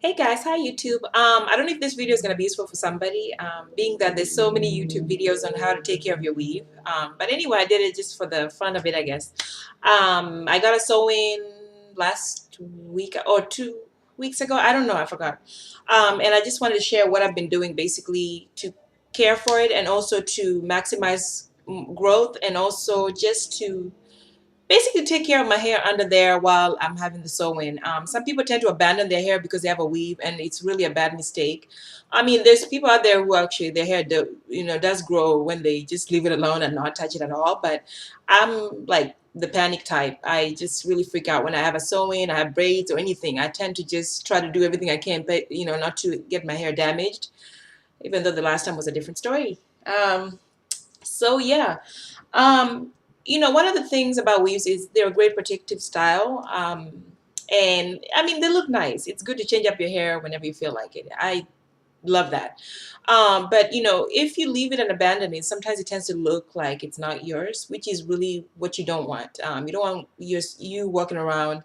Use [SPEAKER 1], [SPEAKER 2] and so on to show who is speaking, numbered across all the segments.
[SPEAKER 1] Hey guys, hi YouTube. I don't know if this video is going to be useful for somebody, being that there's so many YouTube videos on how to take care of your weave. But anyway, I did it just for the fun of it, I guess. I got a sew-in last week or 2 weeks ago. I don't know, I forgot. And I just wanted to share what I've been doing basically to care for it and also to maximize growth and also just to basically take care of my hair under there while I'm having the sew-in. Some people tend to abandon their hair because they have a weave, and it's really a bad mistake. I mean, there's people out there who actually their hair does grow when they just leave it alone and not touch it at all. But I'm like the panic type. I just really freak out when I have a sew-in, I have braids or anything. I tend to just try to do everything I can, but not to get my hair damaged. Even though the last time was a different story. So yeah. Um, One of the things about weaves is they're a great protective style. And I mean, they look nice. It's good to change up your hair whenever you feel like it. I love that. But if you leave it and abandon it, sometimes it tends to look like it's not yours, which is really what you don't want. You don't want you walking around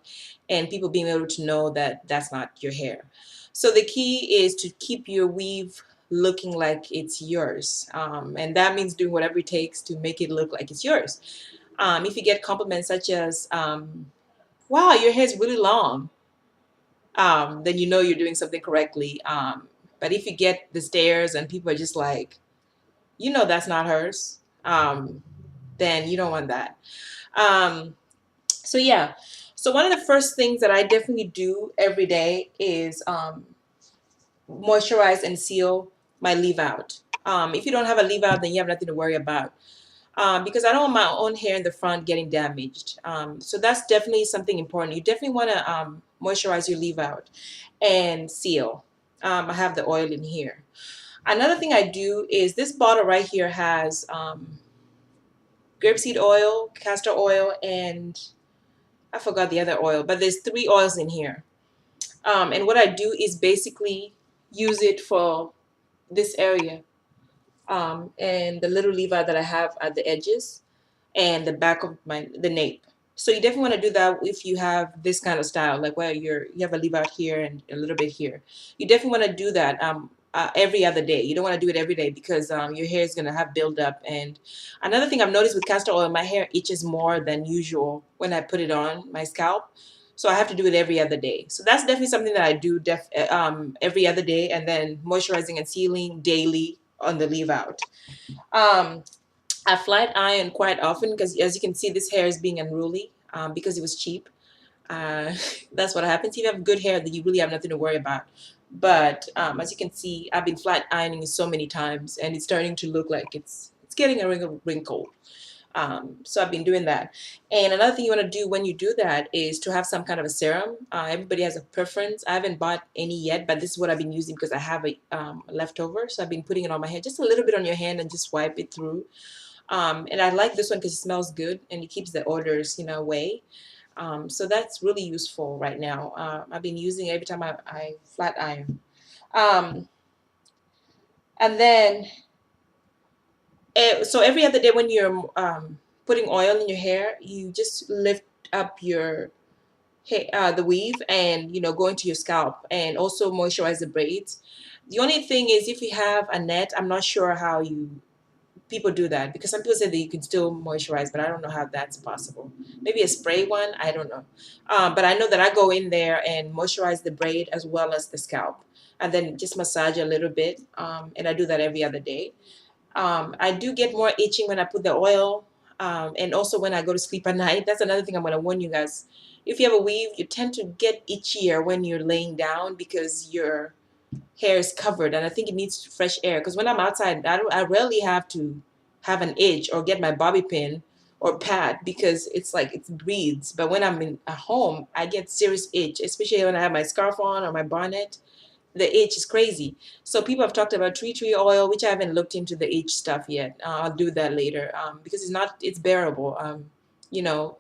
[SPEAKER 1] and people being able to know that that's not your hair. So the key is to keep your weave looking like it's yours. And that means doing whatever it takes to make it look like it's yours. If you get compliments such as, wow, your hair's really long, then you know you're doing something correctly. But if you get the stares and people are just like, that's not hers, then you don't want that. Um, so yeah. So one of the first things that I definitely do every day is moisturize and seal my leave out. If you don't have a leave out, then you have nothing to worry about. Because I don't want my own hair in the front getting damaged. So that's definitely something important. You definitely want to moisturize your leave out and seal. I have the oil in here. Another thing I do is this bottle right here has grapeseed oil, castor oil, and I forgot the other oil, but there's 3 oils in here. And what I do is basically use it for this area and the little levi that I have at the edges and the back of the nape. So you definitely want to do that if you have this kind of style, like where you have a leave out here and a little bit here. You definitely want to do that every other day. You don't want to do it every day because your hair is going to have buildup. And another thing I've noticed with castor oil, my hair itches more than usual when I put it on my scalp. So I have to do it every other day. So that's definitely something that I do every other day, and then moisturizing and sealing daily on the leave out. Um, I flat iron quite often because, as you can see, this hair is being unruly because it was cheap. Uh, that's what happens. If you have good hair, then you really have nothing to worry about. But as you can see, I've been flat ironing it so many times, and it's starting to look like it's getting a wrinkle. So I've been doing that. And another thing you want to do when you do that is to have some kind of a serum. Everybody has a preference. I haven't bought any yet, but this is what I've been using because I have a leftover. So I've been putting it on my hair, just a little bit on your hand and just wipe it through. And I like this one because it smells good and it keeps the odors, away. So that's really useful right now. I've been using it every time I flat iron. Um, and then, so every other day when you're putting oil in your hair, you just lift up your the weave and go into your scalp and also moisturize the braids. The only thing is if you have a net, I'm not sure how you people do that because some people say that you can still moisturize, but I don't know how that's possible. Maybe a spray one, I don't know. But I know that I go in there and moisturize the braid as well as the scalp, and then just massage a little bit. And I do that every other day. I do get more itching when I put the oil, and also when I go to sleep at night. That's another thing I'm going to warn you guys. If you have a weave, you tend to get itchier when you're laying down because your hair is covered, and I think it needs fresh air. Because when I'm outside, I rarely have to have an itch or get my bobby pin or pad because it's like it breathes. But when I'm at home, I get serious itch, especially when I have my scarf on or my bonnet. The itch is crazy. So people have talked about tree oil, which I haven't looked into the itch stuff yet. I'll do that later because it's bearable. You know,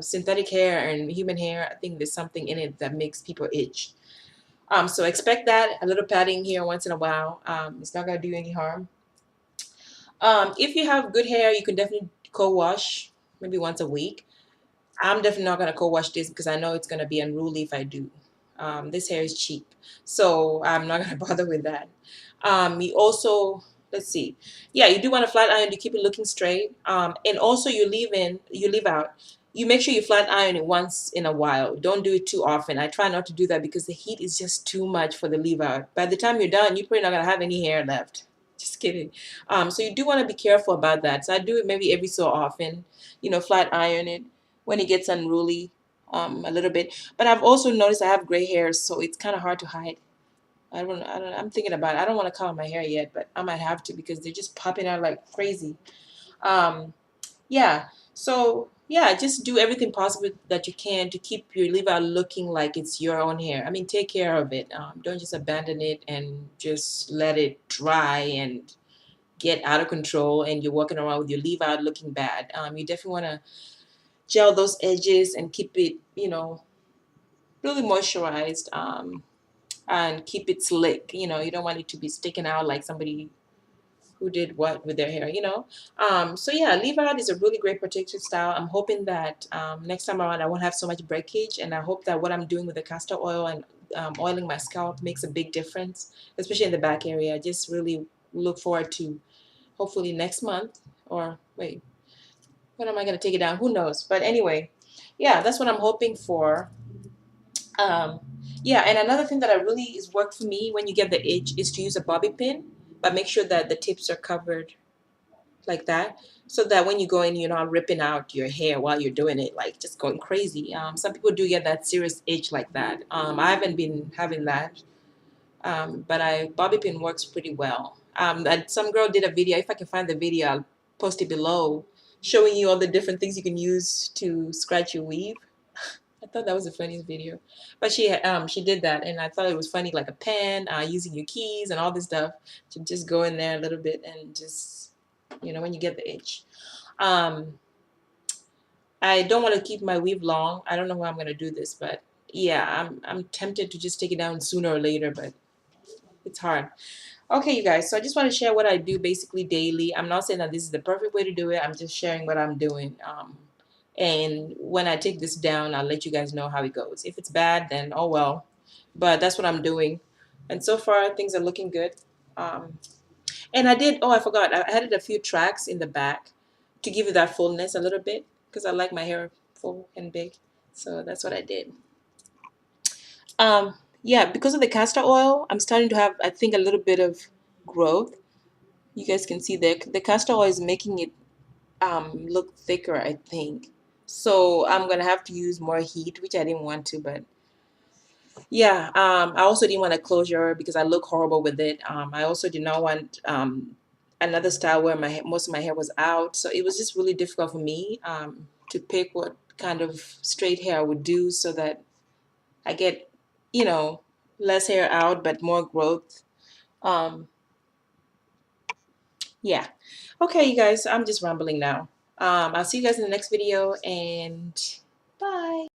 [SPEAKER 1] Synthetic hair and human hair, I think there's something in it that makes people itch. So expect that, a little patting here once in a while. It's not going to do any harm. If you have good hair, you can definitely co-wash maybe once a week. I'm definitely not going to co-wash this because I know it's going to be unruly if I do. This hair is cheap, so I'm not gonna bother with that. You also, let's see, yeah, you do want to flat iron to keep it looking straight. And also you leave out. You make sure you flat iron it once in a while. Don't do it too often. I try not to do that because the heat is just too much for the leave out. By the time you're done, you're probably not gonna have any hair left. Just kidding. So you do want to be careful about that. So I do it maybe every so often. Flat iron it when it gets unruly, a little bit. But I've also noticed I have gray hairs, so it's kind of hard to hide. I'm thinking about it. I don't want to color my hair yet, but I might have to because they're just popping out like crazy. Um, yeah. So yeah, just do everything possible that you can to keep your leave out looking like it's your own hair. I mean, take care of it. Don't just abandon it and just let it dry and get out of control and you're walking around with your leave out looking bad. You definitely want to gel those edges and keep it, really moisturized, and keep it slick. You don't want it to be sticking out like somebody who did what with their hair. So yeah, leave out is a really great protective style. I'm hoping that next time around I won't have so much breakage, and I hope that what I'm doing with the castor oil and oiling my scalp makes a big difference, especially in the back area. I just really look forward to hopefully next month, or wait, when am I going to take it down? Who knows? But anyway, yeah, that's what I'm hoping for. Um, yeah, and another thing that I really is worked for me when you get the itch is to use a bobby pin, but make sure that the tips are covered like that, so that when you go in, you're not ripping out your hair while you're doing it, like just going crazy. Some people do get that serious itch like that. I haven't been having that, but bobby pin works pretty well. And some girl did a video. If I can find the video, I'll post it below, showing you all the different things you can use to scratch your weave. I thought that was the funniest video, but she did that, and I thought it was funny, like a pen, using your keys and all this stuff to just go in there a little bit and just when you get the itch. Um, I don't want to keep my weave long. I don't know how I'm gonna do this, but yeah, I'm tempted to just take it down sooner or later, but it's hard. Okay, you guys, so I just want to share what I do basically daily. I'm not saying that this is the perfect way to do it. I'm just sharing what I'm doing. And when I take this down, I'll let you guys know how it goes. If it's bad, then oh well. But that's what I'm doing. And so far, things are looking good. Um, and I forgot, I added a few tracks in the back to give it that fullness a little bit because I like my hair full and big. So that's what I did. Um, yeah, because of the castor oil, I'm starting to have, I think, a little bit of growth. You guys can see the castor oil is making it look thicker, I think. So I'm gonna have to use more heat, which I didn't want to, but yeah. I also didn't want a closure because I look horrible with it. I also did not want another style where most of my hair was out. So it was just really difficult for me to pick what kind of straight hair I would do so that I get, you know, less hair out but more growth. Um, yeah. Okay, you guys, I'm just rambling now. I'll see you guys in the next video, and bye.